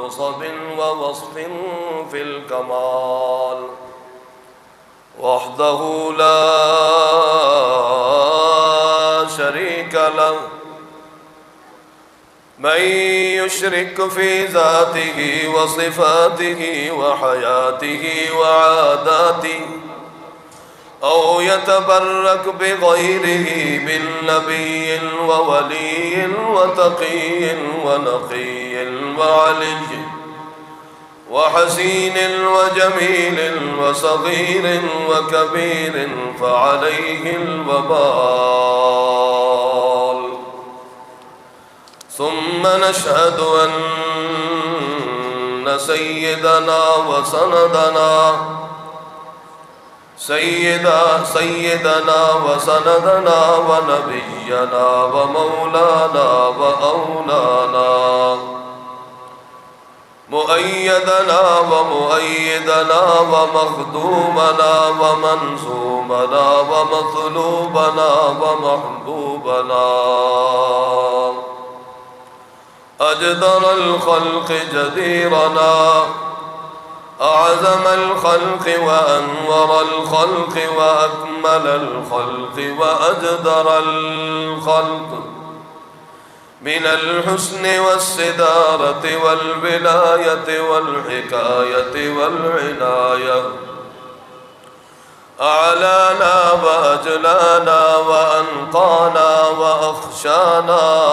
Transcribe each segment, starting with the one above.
نصب ووصف في الكمال وحده لا شريك له من يشرك في ذاته وصفاته وحياته وعاداته أو يتبرك بغيره من نبي وولي وتقي ونقي وعلي وحسين وجميل وصغير وكبير فعليه الوبال. ثم نشهد أن سيدنا وسندنا وسندنا ونبينا ومولانا وأولانا مؤيدنا ومؤيدنا ومخدومنا ومنصومنا ومطلوبنا ومحبوبنا أجدر الخلق جديرنا أعظم الخلق وأنور الخلق وأكمل الخلق وأجدر الخلق من الحسن والسدارة والولاية والحكاية والعناية أعلانا وأجلانا وأنقانا وأخشانا.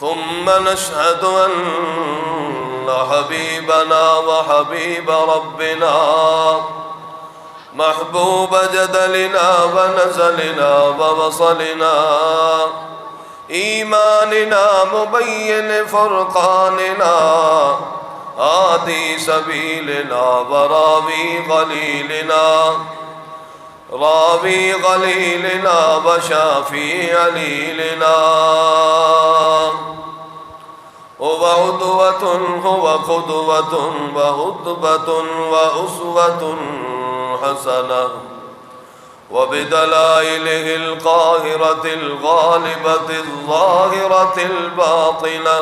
ثم نشهد أن حبيبنا وحبيب ربنا محبوب جدلنا ونزلنا ووصلنا إيماننا مبين فرقاننا آدي سبيلنا راوي غليلنا وشافي عليلنا هو قدوة وهدبة وأسوة حسنة وبدلائله القاهرة الغالبة الظاهرة الباطنة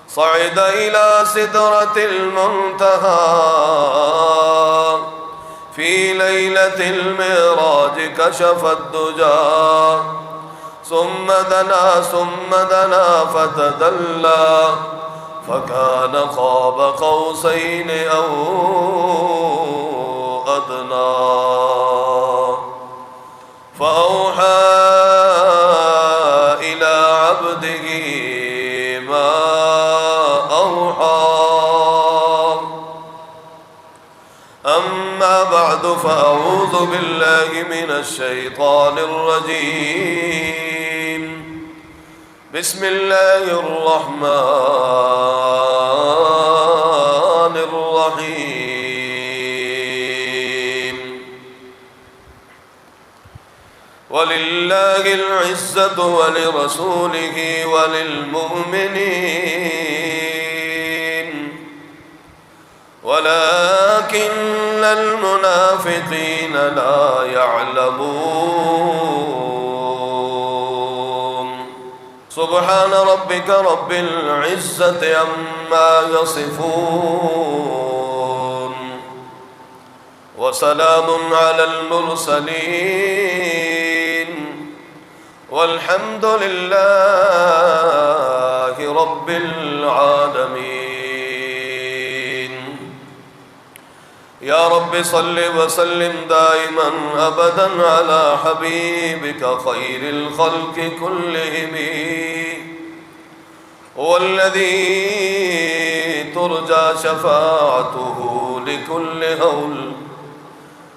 صعد إلى سدرة المنتهى في ليلة المعراج كشف الدجى ثم دنا فتدلى فكان قاب قوسين أو أدنى فأوحى إلى عبده ما أوحى. أما بعد فأعوذ بالله من الشيطان الرجيم. بسم الله الرحمن الرحيم. ولله العزة ولرسوله وللمؤمنين ولكن المنافقين لا يعلمون. سبحان ربك رب العزة عما يصفون وسلام على المرسلين والحمد لله رب العالمين. يا رب صل وسلم دائما أبدا على حبيبك خير الخلق كلهم هو الذي ترجى شفاعته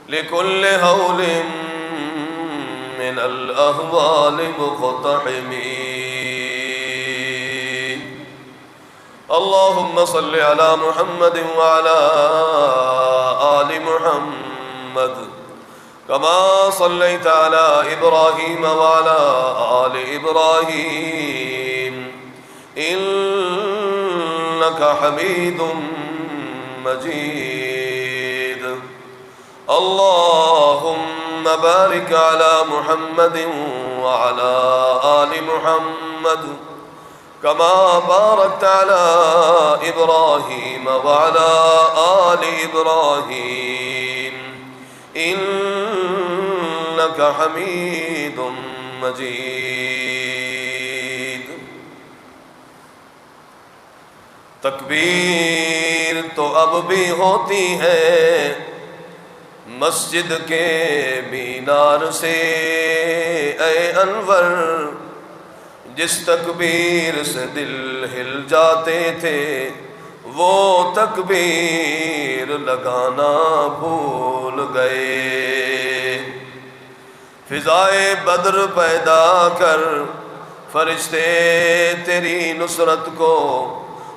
لكل هول من الأهوال مقتحمين. اللهم صل على محمد وعلى آل محمد كما صليت على إبراهيم وعلى آل إبراهيم إنك حميد مجيد. اللهم بارك على محمد وعلى آل محمد كما باركت على إبراهيم وعلى آل إبراهيم إنك حميد مجيد۔ تکبیر تو اب بھی ہوتی ہے مسجد کے مینار سے اے انور، جس تکبیر سے دل ہل جاتے تھے وہ تکبیر لگانا بھول گئے۔ فضائے بدر پیدا کر فرشتے تیری نصرت کو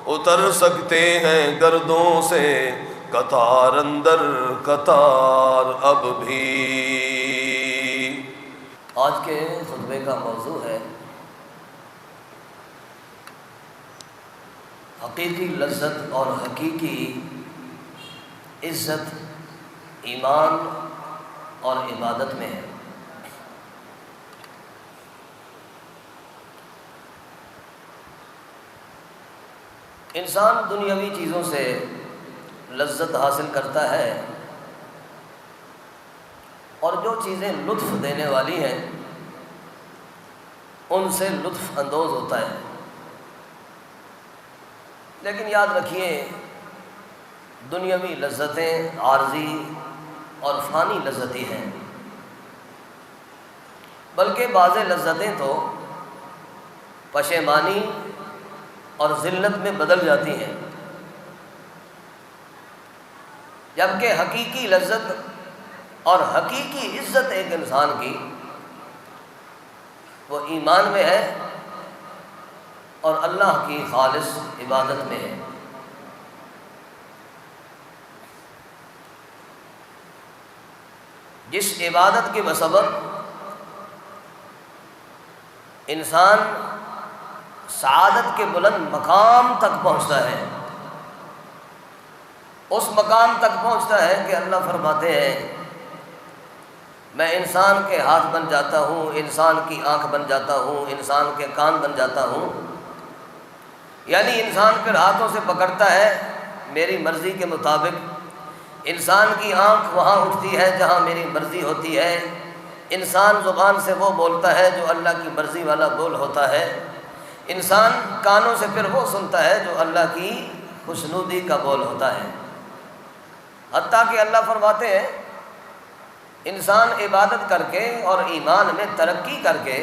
اتر سکتے ہیں گردوں سے، قطار اندر قطار اب بھی۔ آج کے خطبے کا موضوع ہے حقیقی لذت اور حقیقی عزت ایمان اور عبادت میں ہے۔ انسان دنیاوی چیزوں سے لذت حاصل کرتا ہے اور جو چیزیں لطف دینے والی ہیں ان سے لطف اندوز ہوتا ہے، لیکن یاد رکھیے دنیاوی لذتیں عارضی اور فانی لذتیں ہیں، بلکہ بعض لذتیں تو پشیمانی اور ذلت میں بدل جاتی ہیں، جبکہ حقیقی لذت اور حقیقی عزت ایک انسان کی وہ ایمان میں ہے اور اللہ کی خالص عبادت میں ہے۔ جس عبادت کے بسبب انسان سعادت کے بلند مقام تک پہنچتا ہے، اس مقام تک پہنچتا ہے کہ اللہ فرماتے ہیں میں انسان کے ہاتھ بن جاتا ہوں، انسان کی آنکھ بن جاتا ہوں، انسان کے کان بن جاتا ہوں، یعنی انسان پھر ہاتھوں سے پکڑتا ہے میری مرضی کے مطابق، انسان کی آنکھ وہاں اٹھتی ہے جہاں میری مرضی ہوتی ہے، انسان زبان سے وہ بولتا ہے جو اللہ کی مرضی والا بول ہوتا ہے، انسان کانوں سے پھر وہ سنتا ہے جو اللہ کی خوشنودی کا بول ہوتا ہے، حتیٰ کہ اللہ فرماتے ہیں انسان عبادت کر کے اور ایمان میں ترقی کر کے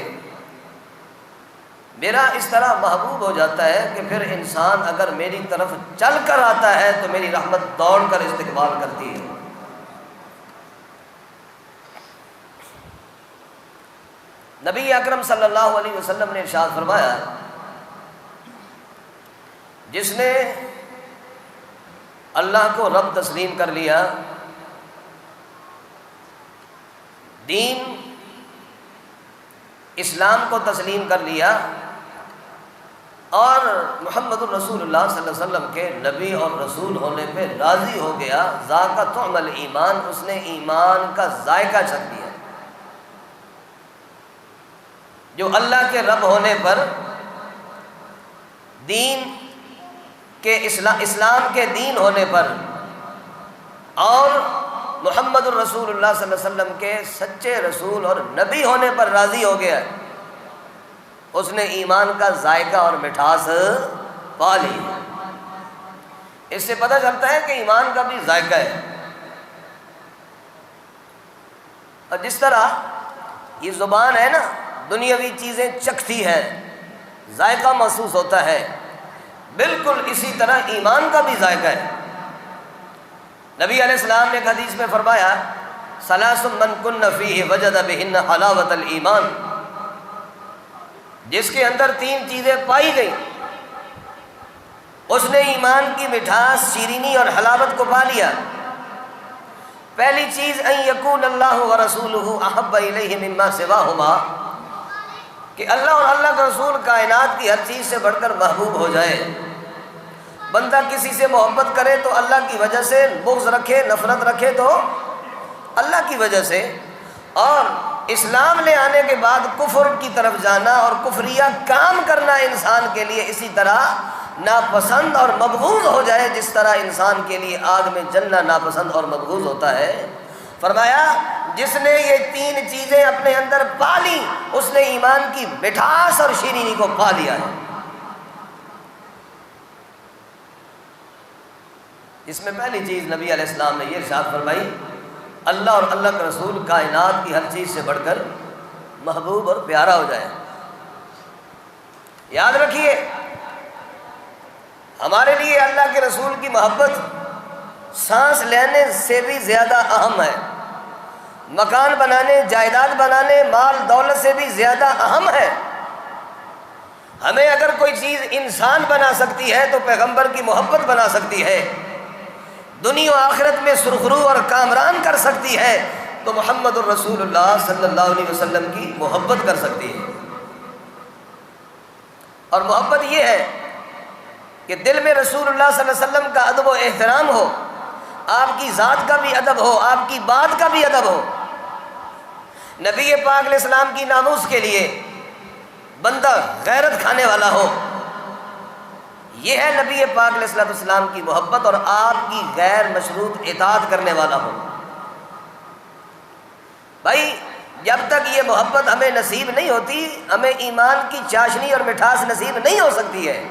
میرا اس طرح محبوب ہو جاتا ہے کہ پھر انسان اگر میری طرف چل کر آتا ہے تو میری رحمت دوڑ کر استقبال کرتی ہے۔ نبی اکرم صلی اللہ علیہ وسلم نے ارشاد فرمایا جس نے اللہ کو رب تسلیم کر لیا، دین اسلام کو تسلیم کر لیا اور محمد الرسول اللہ صلی اللہ علیہ وسلم کے نبی اور رسول ہونے پہ راضی ہو گیا، ذاق طعم الایمان، اس نے ایمان کا ذائقہ چکھ لیا۔ جو اللہ کے رب ہونے پر، دین کے اسلام کے دین ہونے پر اور محمد الرسول اللہ صلی اللہ علیہ وسلم کے سچے رسول اور نبی ہونے پر راضی ہو گیا، اس نے ایمان کا ذائقہ اور مٹھاس پا لی۔ اس سے پتہ چلتا ہے کہ ایمان کا بھی ذائقہ ہے، اور جس طرح یہ زبان ہے نا دنیاوی چیزیں چکھتی ہے، ذائقہ محسوس ہوتا ہے، بالکل اسی طرح ایمان کا بھی ذائقہ ہے۔ نبی علیہ السلام نے ایک حدیث میں فرمایا ثلاث من کن فیہ وجد بہن حلاوۃ الایمان، جس کے اندر تین چیزیں پائی گئیں اس نے ایمان کی مٹھاس، شیرینی اور حلاوت کو پا لیا۔ پہلی چیز ان یکون اللہ ورسولہ احب الیہ مما سواہما، کہ اللہ اور اللہ کا رسول کائنات کی ہر چیز سے بڑھ کر محبوب ہو جائے۔ بندہ کسی سے محبت کرے تو اللہ کی وجہ سے، بغض رکھے، نفرت رکھے تو اللہ کی وجہ سے، اور اسلام لے آنے کے بعد کفر کی طرف جانا اور کفریہ کام کرنا انسان کے لیے اسی طرح ناپسند اور مبغوض ہو جائے جس طرح انسان کے لیے آگ میں جلنا ناپسند اور مبغوض ہوتا ہے۔ فرمایا جس نے یہ 3 چیزیں اپنے اندر پا لی اس نے ایمان کی مٹھاس اور شیرینی کو پا لیا ہے۔ اس میں پہلی چیز نبی علیہ السلام نے یہ ارشاد فرمائی، اللہ اور اللہ کا رسول کائنات کی ہر چیز سے بڑھ کر محبوب اور پیارا ہو جائے۔ یاد رکھیے ہمارے لیے اللہ کے رسول کی محبت سانس لینے سے بھی زیادہ اہم ہے، مکان بنانے، جائیداد بنانے، مال دولت سے بھی زیادہ اہم ہے۔ ہمیں اگر کوئی چیز انسان بنا سکتی ہے تو پیغمبر کی محبت بنا سکتی ہے، دنیا و آخرت میں سرخرو اور کامران کر سکتی ہے تو محمد الرسول اللہ صلی اللہ علیہ وسلم کی محبت کر سکتی ہے۔ اور محبت یہ ہے کہ دل میں رسول اللہ صلی اللہ علیہ وسلم کا ادب و احترام ہو، آپ کی ذات کا بھی ادب ہو، آپ کی بات کا بھی ادب ہو۔ نبی پاک علیہ السلام کی ناموس کے لیے بندہ غیرت کھانے والا ہو، یہ ہے نبی پاک علیہ السلام کی محبت، اور آپ کی غیر مشروط اطاعت کرنے والا ہو۔ بھائی جب تک یہ محبت ہمیں نصیب نہیں ہوتی ہمیں ایمان کی چاشنی اور مٹھاس نصیب نہیں ہو سکتی ہے۔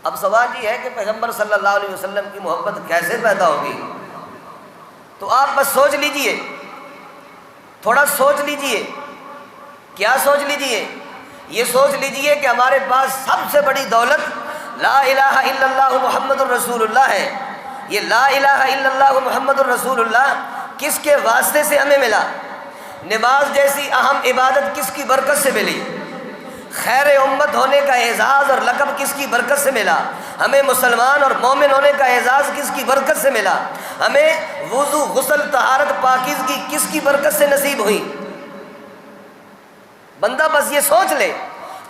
اب سوال یہ ہے کہ پیغمبر صلی اللہ علیہ وسلم کی محبت کیسے پیدا ہوگی؟ تو آپ بس سوچ لیجئے، تھوڑا سوچ لیجئے۔ کیا سوچ لیجئے؟ یہ سوچ لیجئے کہ ہمارے پاس سب سے بڑی دولت لا الہ الا اللہ محمد الرسول اللہ ہے۔ یہ لا الہ الا اللہ محمد الرسول اللہ کس کے واسطے سے ہمیں ملا؟ نماز جیسی اہم عبادت کس کی برکت سے ملی؟ خیر امت ہونے کا اعزاز اور لقب کس کی برکت سے ملا؟ ہمیں مسلمان اور مومن ہونے کا اعزاز کس کی برکت سے ملا؟ ہمیں وضو، غسل، طہارت، پاکیزگی کس کی برکت سے نصیب ہوئی؟ بندہ بس یہ سوچ لے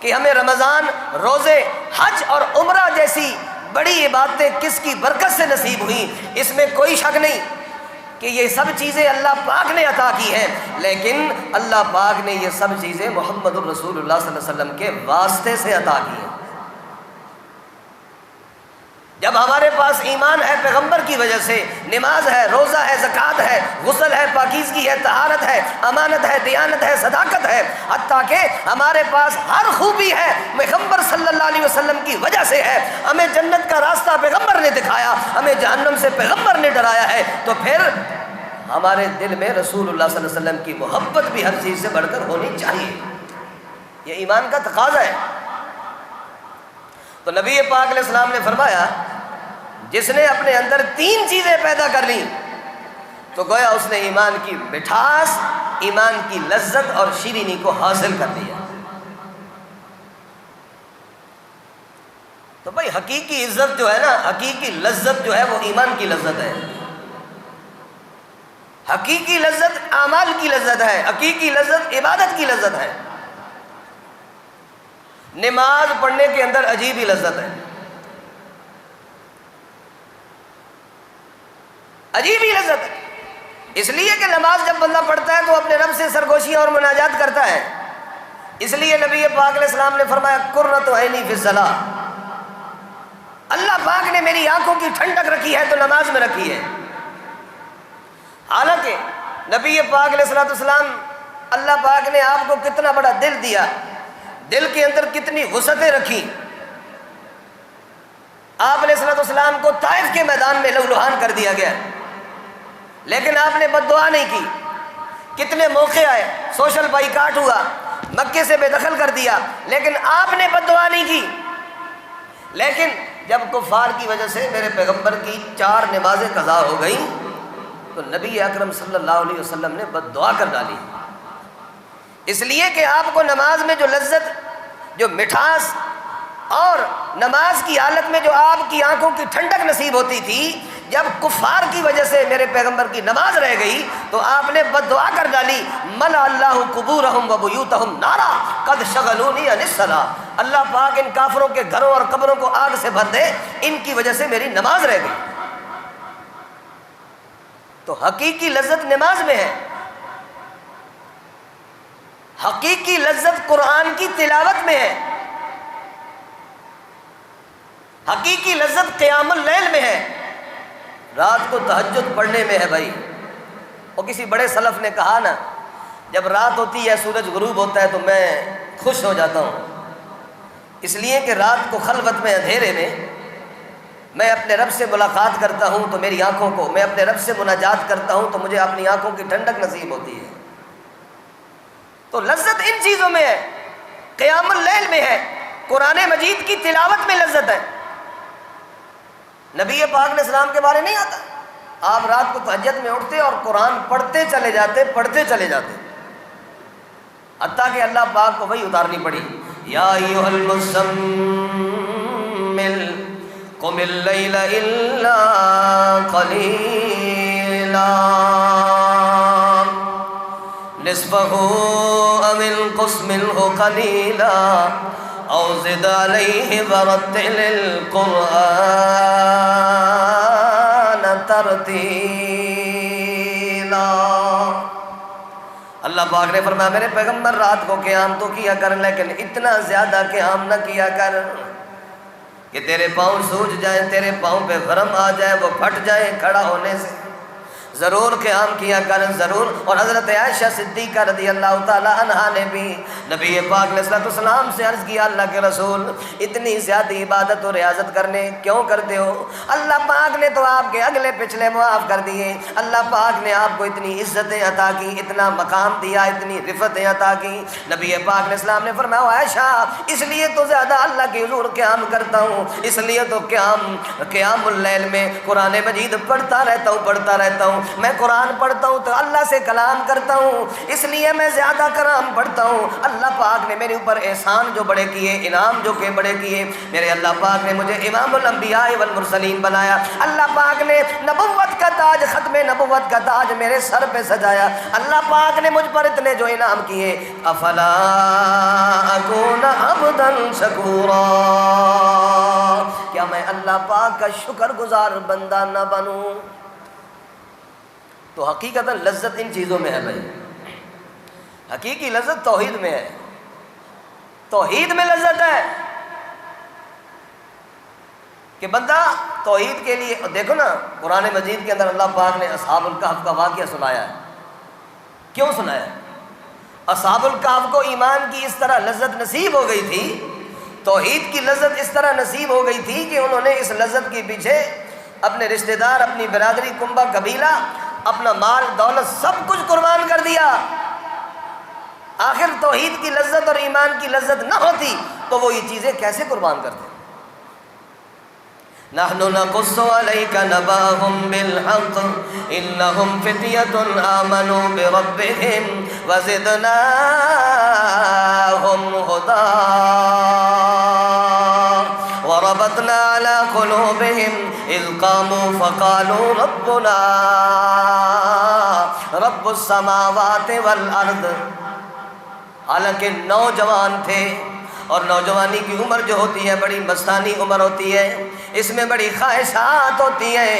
کہ ہمیں رمضان، روزے، حج اور عمرہ جیسی بڑی عبادتیں کس کی برکت سے نصیب ہوئیں۔ اس میں کوئی شک نہیں کہ یہ سب چیزیں اللہ پاک نے عطا کی ہیں، لیکن اللہ پاک نے یہ سب چیزیں محمد الرسول اللہ صلی اللہ علیہ وسلم کے واسطے سے عطا کی ہیں۔ جب ہمارے پاس ایمان ہے پیغمبر کی وجہ سے، نماز ہے، روزہ ہے، زکوٰۃ ہے، غسل ہے، پاکیزگی ہے، طہارت ہے، امانت ہے، دیانت ہے، صداقت ہے، حتیٰ کہ ہمارے پاس ہر خوبی ہے پیغمبر صلی اللہ علیہ وسلم کی وجہ سے ہے۔ ہمیں جنت کا راستہ پیغمبر نے دکھایا، ہمیں جہنم سے پیغمبر نے ڈرایا ہے، تو پھر ہمارے دل میں رسول اللہ صلی اللہ علیہ وسلم کی محبت بھی ہر چیز سے بڑھ کر ہونی چاہیے۔ یہ ایمان کا تقاضا ہے۔ تو نبی پاک علیہ السلام نے فرمایا جس نے اپنے اندر 3 چیزیں پیدا کر لیں تو گویا اس نے ایمان کی مٹھاس، ایمان کی لذت اور شیرینی کو حاصل کر لیا۔ تو بھائی حقیقی عزت جو ہے نا، حقیقی لذت جو ہے وہ ایمان کی لذت ہے۔ حقیقی لذت اعمال کی لذت ہے، حقیقی لذت عبادت کی لذت ہے۔ نماز پڑھنے کے اندر عجیب ہی لذت ہے، عجیب ہی لذت ہے، اس لیے کہ نماز جب بندہ پڑھتا ہے تو اپنے رب سے سرگوشیاں اور مناجات کرتا ہے۔ اس لیے نبی پاک علیہ السلام نے فرمایا قرۃ عینی فی الصلاۃ، اللہ پاک نے میری آنکھوں کی ٹھنڈک رکھی ہے تو نماز میں رکھی ہے۔ حالانکہ نبی پاک علیہ السلام، اللہ پاک نے آپ کو کتنا بڑا دل دیا، دل کے اندر کتنی وسعتیں رکھی۔ آپ علیہ السلام کو طائف کے میدان میں لہولہان کر دیا گیا، لیکن آپ نے بد دعا نہیں کی۔ کتنے موقع آئے، سوشل بائیکاٹ ہوا، مکے سے بے دخل کر دیا، لیکن آپ نے بد دعا نہیں کی۔ لیکن جب کفار کی وجہ سے میرے پیغمبر کی 4 نمازیں قضا ہو گئیں تو نبی اکرم صلی اللہ علیہ وسلم نے بد دعا کر ڈالی، اس لیے کہ آپ کو نماز میں جو لذت، جو مٹھاس اور نماز کی حالت میں جو آپ کی آنکھوں کی ٹھنڈک نصیب ہوتی تھی، جب کفار کی وجہ سے میرے پیغمبر کی نماز رہ گئی تو آپ نے بد دعا کر ڈالی، ملأ اللہ قبورہم وبیوتہم نارا قد شغلونی عن الصلاۃ، اللہ پاک ان کافروں کے گھروں اور قبروں کو آگ سے بھر دے، ان کی وجہ سے میری نماز رہ گئی۔ تو حقیقی لذت نماز میں ہے، حقیقی لذت قرآن کی تلاوت میں ہے، حقیقی لذت قیام اللیل میں ہے، رات کو تہجد پڑھنے میں ہے بھائی۔ وہ کسی بڑے سلف نے کہا نا، جب رات ہوتی ہے سورج غروب ہوتا ہے تو میں خوش ہو جاتا ہوں، اس لیے کہ رات کو خلوت میں اندھیرے میں میں اپنے رب سے ملاقات کرتا ہوں تو میری آنکھوں کو، میں اپنے رب سے مناجات کرتا ہوں تو مجھے اپنی آنکھوں کی ٹھنڈک نصیب ہوتی ہے۔ تو لذت ان چیزوں میں ہے، قیام اللیل میں ہے، قرآن مجید کی تلاوت میں لذت ہے۔ نبی پاک علیہ السلام کے بارے نہیں آتا، آپ رات کو تہجد میں اٹھتے اور قرآن پڑھتے چلے جاتے، پڑھتے چلے جاتے، حتیٰ کہ اللہ پاک کو وہی اتارنی پڑی، یا ایھا المزمل قم اللیل الا قلیلا نصفہ او انقص منہ قلیلا او زد علیہ ورتل القرآن ترتیلا۔ اللہ پاک نے فرمایا میرے پیغمبر رات کو قیام تو کیا کر، لیکن اتنا زیادہ قیام نہ کیا کر کہ تیرے پاؤں سوج جائیں، تیرے پاؤں پہ ورم آ جائے، وہ پھٹ جائیں کھڑا ہونے سے۔ ضرور قیام کیا کر ضرور۔ اور حضرت عائشہ صدیقہ رضی اللہ تعالی عنہا نے بھی نبی پاک علیہ السلام سے عرض کیا، اللہ کے رسول اتنی زیادہ عبادت و ریاضت کرنے کیوں کرتے ہو؟ اللہ پاک نے تو آپ کے اگلے پچھلے معاف کر دیے، اللہ پاک نے آپ کو اتنی عزتیں عطا کی، اتنا مقام دیا، اتنی رفتیں عطا کی۔ نبی پاک علیہ السلام نے فرمایا عائشہ اس لیے تو زیادہ اللہ کے حضور قیام کرتا ہوں، اس لیے تو قیام اللیل میں قرآن مجید پڑھتا رہتا ہوں، میں قرآن پڑھتا ہوں تو اللہ سے کلام کرتا ہوں، اس لیے میں زیادہ کلام پڑھتا ہوں۔ اللہ پاک نے میرے اوپر احسان جو بڑے کیے، انعام جو کہ بڑے کیے، میرے اللہ پاک نے مجھے امام الانبیاء والمرسلین بنایا، اللہ پاک نے نبوت کا تاج، ختم نبوت کا تاج میرے سر پہ سجایا، اللہ پاک نے مجھ پر اتنے جو انعام کیے۔ افلا اکون عبدا شکورا، کیا میں اللہ پاک کا شکر گزار بندہ نہ بنوں؟ تو حقیقتاً لذت ان چیزوں میں ہے بھائی، حقیقی لذت توحید میں ہے، توحید میں لذت ہے کہ بندہ توحید کے لیے دیکھو نا، قرآن مجید کے اندر اللہ پاک نے اصحاب الکہف کا واقعہ سنایا ہے۔ کیوں سنایا؟ اصحاب الکہف کو ایمان کی اس طرح لذت نصیب ہو گئی تھی، توحید کی لذت اس طرح نصیب ہو گئی تھی کہ انہوں نے اس لذت کے پیچھے اپنے رشتہ دار، اپنی برادری، کنبہ، قبیلہ، اپنا مال دولت سب کچھ قربان کر دیا۔ آخر توحید کی لذت اور ایمان کی لذت نہ ہوتی تو وہ یہ چیزیں کیسے قربان کرتے؟ نحن نقص عليك نبأهم بالحق انهم فتية آمنوا بربهم وزدناهم هدى وربطنا على قلوبهم اذ قاموا فقالوا ربنا رب السماوات والارض۔ حالانکہ نوجوان تھے، اور نوجوانی کی عمر جو ہوتی ہے بڑی مستانی عمر ہوتی ہے، اس میں بڑی خواہشات ہوتی ہیں،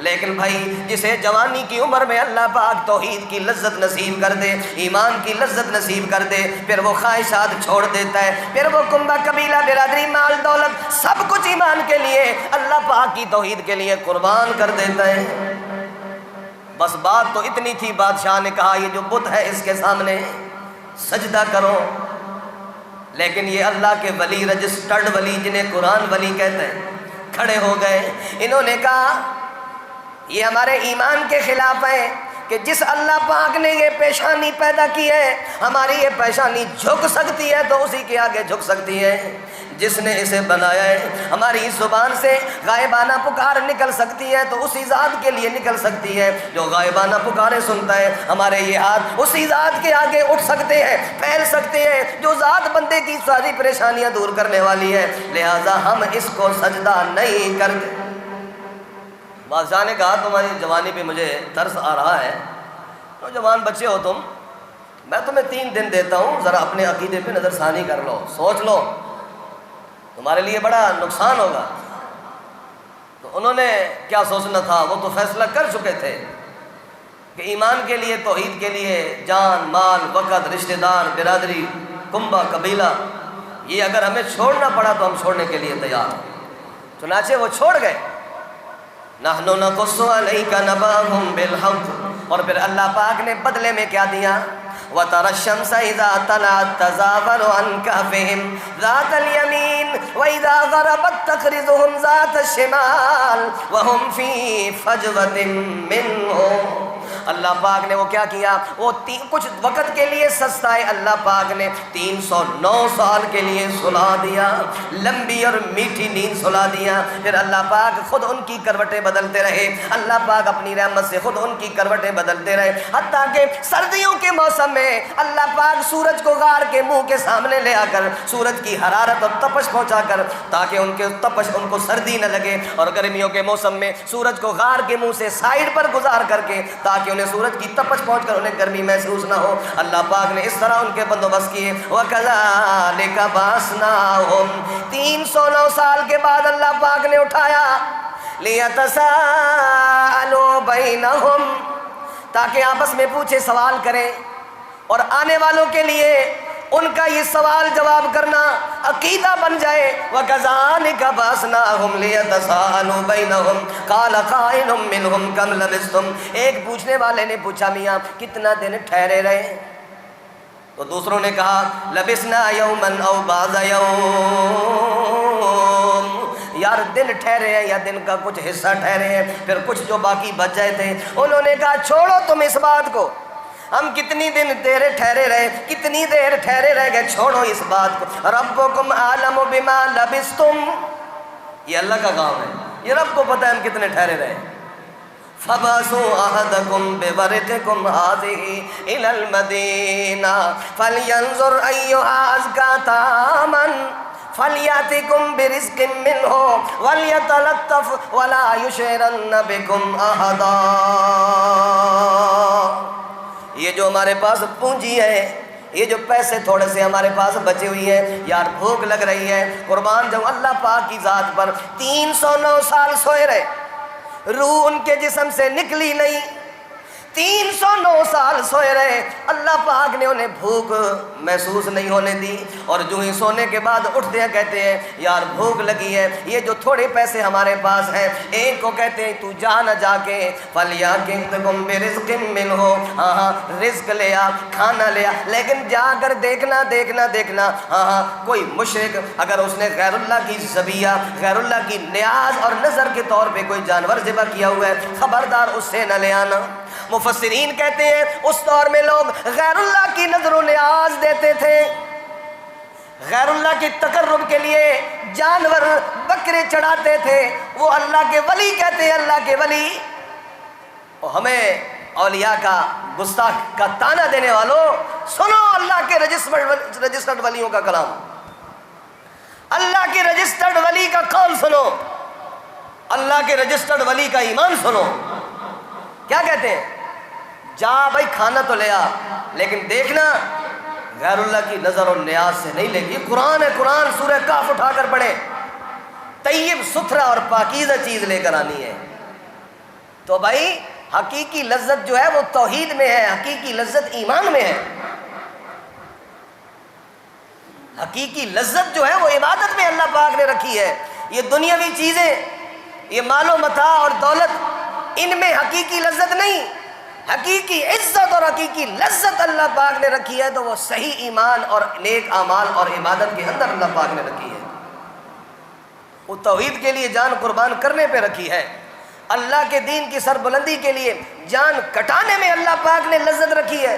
لیکن بھائی جسے جوانی کی عمر میں اللہ پاک توحید کی لذت نصیب کر دے، ایمان کی لذت نصیب کر دے، پھر وہ خواہشات چھوڑ دیتا ہے، پھر وہ کنبہ، قبیلہ، برادری، مال دولت سب کچھ ایمان کے لیے، اللہ پاک کی توحید کے لیے قربان کر دیتا ہے۔ بس بات تو اتنی تھی، بادشاہ نے کہا یہ جو بت ہے اس کے سامنے سجدہ کرو، لیکن یہ اللہ کے ولی، رجسٹرڈ ولی جنہیں قرآن ولی کہتے ہیں، کھڑے ہو گئے۔ انہوں نے کہا یہ ہمارے ایمان کے خلاف ہے کہ جس اللہ پاک نے یہ پیشانی پیدا کی ہے، ہماری یہ پیشانی جھک سکتی ہے تو اسی کے آگے جھک سکتی ہے جس نے اسے بنایا ہے، ہماری اس زبان سے غائبانہ پکار نکل سکتی ہے تو اسی ذات کے لیے نکل سکتی ہے جو غائبانہ پکاریں سنتا ہے، ہمارے یہ ہاتھ اسی ذات کے آگے اٹھ سکتے ہیں، پھیل سکتے ہیں جو ذات بندے کی ساری پریشانیاں دور کرنے والی ہے، لہذا ہم اس کو سجدہ نہیں کرتے۔ بادشاہ نے کہا تمہاری جوانی پہ مجھے ترس آ رہا ہے، تو جوان بچے ہو تم، میں تمہیں 3 دن دیتا ہوں، ذرا اپنے عقیدے پہ نظر ثانی کر لو، سوچ لو، تمہارے لیے بڑا نقصان ہوگا۔ تو انہوں نے کیا سوچنا تھا، وہ تو فیصلہ کر چکے تھے۔ کہ ایمان کے لیے، توحید کے لیے جان، مال، وقت، رشتہ دار، برادری، کنبہ، قبیلہ، یہ اگر ہمیں چھوڑنا پڑا تو ہم چھوڑنے کے لیے تیار ہیں۔ چنانچہ وہ چھوڑ گئے۔ نحن نقص علیک نبأہم بالحق، اور پھر اللہ پاک نے بدلے میں کیا دیا؟ وَتَرَى الشَّمْسَ إِذَا طَلَعَت تَّزَاوَرُ عَنْ كَهْفِهِمْ ذَاتَ الْيَمِينِ وَإِذَا غَرَبَت تَّقْرِضُهُمْ ذَاتَ الشِّمَالِ وَهُمْ فِي فَجْوَةٍ مِّنْهُ۔ اللہ پاک نے وہ کیا کیا؟ وہ کچھ وقت کے لیے سستائے اللہ پاک نے 309 سال کے لیے سلا دیا، لمبی اور میٹھی نیند سلا دیا۔ پھر اللہ پاک خود ان کی کروٹیں بدلتے رہے، اللہ پاک اپنی رحمت سے خود ان کی کروٹیں بدلتے رہے، حتیٰ کہ سردیوں کے موسم میں اللہ پاک سورج کو غار کے منہ کے سامنے لے آ کر سورج کی حرارت اور تپش پہنچا کر، تاکہ ان کے تپش ان کو سردی نہ لگے، اور گرمیوں کے موسم میں سورج کو غار کے منہ سے سائڈ پر گزار کر کے تاکہ انہیں سورج کی تپش پہنچ کر انہیں گرمی محسوس نہ ہو، اللہ پاک نے اس طرح ان کے بندوبست کیے۔ وَكَذَلِكَ بَعَثْنَاهُمْ 309 سال کے بعد اللہ پاک نے اٹھایا، لِيَتَسَاءَلُوا بَيْنَهُمْ، تاکہ آپس میں پوچھے سوال کریں، اور آنے والوں کے لیے ان کا یہ سوال جواب کرنا عقیدہ بن جائے۔ وَكَذَلِكَ بَعَثْنَاهُمْ لِيَتَسَاءَلُوا بَيْنَهُمْ قَالَ قَائِلٌ مِّنْهُمْ كَمْ لَبِثْتُمْ، ایک پوچھنے والے نے پوچھا میاں کتنا دن ٹھہرے رہے؟ تو دوسروں نے کہا لَبِثْنَا يَوْمًا أَوْ بَعْضَ يَوْمٍ، یار دن ٹھہرے ہیں یا دن کا کچھ حصہ ٹھہرے ہیں، پھر کچھ جو باقی بچ جائے تھے۔ انہوں نے کہا چھوڑو تم اس بات کو، ہم کتنی دن تیرے ٹھہرے رہے، کتنی دیر ٹھہرے رہ گئے، چھوڑو اس بات کو۔ ربکم اعلم بما لبثتم، یہ اللہ کا کام ہے، یہ رب کو پتہ ہے ہم کتنے ٹھہرے رہے۔ فَبَعْثُوا أَحَدَكُمْ بِوَرِقِكُمْ هَٰذِهِ إِلَى الْمَدِينَةِ فَلْيَنظُرْ أَيُّهَا أَزْكَىٰ طَعَامًا فَلْيَأْتِكُمْ بِرِزْقٍ مِّنْهُ وَلْيَتَلَطَّفْ وَلَا يُشْعِرَنَّ بِكُمْ أَحَدًا۔ یہ جو ہمارے پاس پونجی ہے، یہ جو پیسے تھوڑے سے ہمارے پاس بچے ہوئی ہیں، یار بھوک لگ رہی ہے، قربان جاؤں اللہ پاک کی ذات پر 309 سال سوئے رہے، روح ان کے جسم سے نکلی نہیں، 309 سال سوئے رہے، اللہ پاک نے انہیں بھوک محسوس نہیں ہونے دی، اور جو ہی سونے کے بعد اٹھتے ہیں کہتے ہیں یار بھوک لگی ہے، یہ جو تھوڑے پیسے ہمارے پاس ہیں، ایک کو کہتے ہیں تو جا نہ جا کے فَلْيَأْتِكُمْ بِرِزْقٍ مِّنْهُ، ہاں رزق لے آ، کھانا لے آ، لیکن جا کر دیکھنا کوئی مشرک اگر اس نے غیر اللہ کی ذبیحہ، غیر اللہ کی نیاز اور نظر کے طور پہ کوئی جانور ذبح کیا ہوا ہے، خبردار اس سے نہ لے آنا۔ مفسرین کہتے ہیں اس دور میں لوگ غیر اللہ کی نظر و نیاز دیتے تھے، غیر اللہ کے تقرب کے لیے جانور بکرے چڑھاتے تھے، وہ اللہ کے ولی کہتے ہیں، اللہ کے ولی۔ اور ہمیں اولیاء کا گستاخ کا تانا دینے والوں سنو اللہ کے رجسٹرڈ ولیوں کا کلام، اللہ کے رجسٹرڈ ولی کا قول سنو، اللہ کے رجسٹرڈ ولی کا ایمان سنو۔ کیا کہتے ہیں؟ جا بھائی کھانا تو لے آ، لیکن دیکھنا غیر اللہ کی نظر اور نیاز سے نہیں لے گی۔ قرآن ہے، قرآن سورہ کہف اٹھا کر پڑھیں، طیب ستھرا اور پاکیزہ چیز لے کر آنی ہے۔ تو بھائی حقیقی لذت جو ہے وہ توحید میں ہے، حقیقی لذت ایمان میں ہے، حقیقی لذت جو ہے وہ عبادت میں اللہ پاک نے رکھی ہے۔ یہ دنیاوی چیزیں، یہ مال و متاع اور دولت، ان میں حقیقی لذت نہیں، حقیقی عزت اور حقیقی لذت اللہ پاک نے رکھی ہے، تو وہ صحیح ایمان اور نیک اعمال اور عبادت کے اندر اللہ پاک نے رکھی ہے، وہ توحید کے لیے جان قربان کرنے پہ رکھی ہے، اللہ کے دین کی سربلندی کے لیے جان کٹانے میں اللہ پاک نے لذت رکھی ہے۔